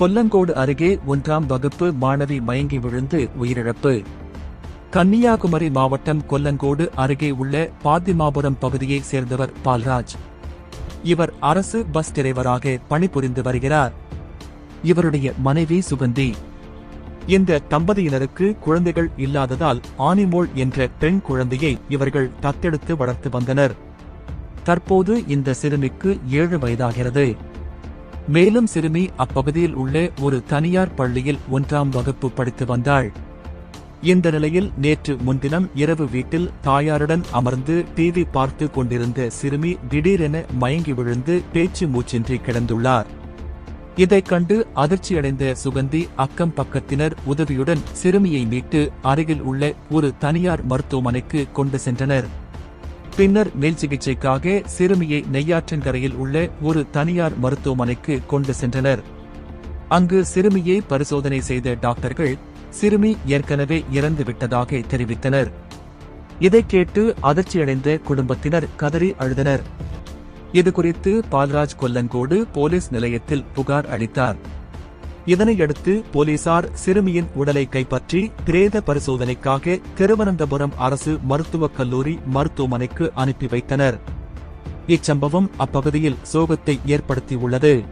கொல்லங்கோடு அருகே 1ஆம் வகுப்பு மாணவி மயங்கி விழுந்து உயிரிழப்பு. கன்னியாகுமரி மாவட்டம் கொல்லங்கோடு அருகே உள்ள பாத்திமாபுரம் பகுதியைச் சேர்ந்தவர் பால்ராஜ். இவர் அரசு பஸ் டிரைவராக பணிபுரிந்து வருகிறார். இவருடைய மனைவி சுகந்தி. இந்த தம்பதியினருக்கு குழந்தைகள் இல்லாததால் ஆனிமோள் என்ற பெண் குழந்தையை இவர்கள் தத்தெடுத்து வளர்த்து வந்தனர். தற்போது இந்த சிறுமிக்கு 7 வயதாகிறது. மேலும் சிறுமி அப்பகுதியில் உள்ள ஒரு தனியார் பள்ளியில் 1ஆம் வகுப்பு படித்து வந்தாள். இந்த நிலையில் நேற்று முன்தினம் இரவு வீட்டில் தாயாருடன் அமர்ந்து டிவி பார்த்து கொண்டிருந்த சிறுமி திடீரென மயங்கி விழுந்து பேச்சு மூச்சின்றி கிடந்துள்ளார். இதைக் கண்டு அதிர்ச்சியடைந்த சுகந்தி அக்கம் பக்கத்தினர் உதவியுடன் சிறுமியை மீட்டு அருகில் உள்ள ஒரு தனியார் மருத்துவமனைக்கு கொண்டு சென்றனர். பின்னர் மேல் சிகிச்சைக்காக சிறுமியை நெய்யாற்றங்கரையில் உள்ள ஒரு தனியார் மருத்துவமனைக்கு கொண்டு சென்றனர். அங்கு சிறுமியை பரிசோதனை செய்த டாக்டர்கள் சிறுமி ஏற்கனவே இறந்து விட்டதாக தெரிவித்தனர். இதைக் கேட்டு அதிர்ச்சியடைந்த குடும்பத்தினர் கதறி அழுதனர். இதுகுறித்து பால்ராஜ் கொல்லங்கோடு போலீஸ் நிலையத்தில் புகார் அளித்தார். இதனையடுத்து போலீசார் சிறுமியின் உடலை கைப்பற்றி பிரேத பரிசோதனைக்காக திருவனந்தபுரம் அரசு மருத்துவக் கல்லூரி மருத்துவமனைக்கு அனுப்பி வைத்தனர். இச்சம்பவம் அப்பகுதியில் சோகத்தை ஏற்படுத்தியுள்ளது.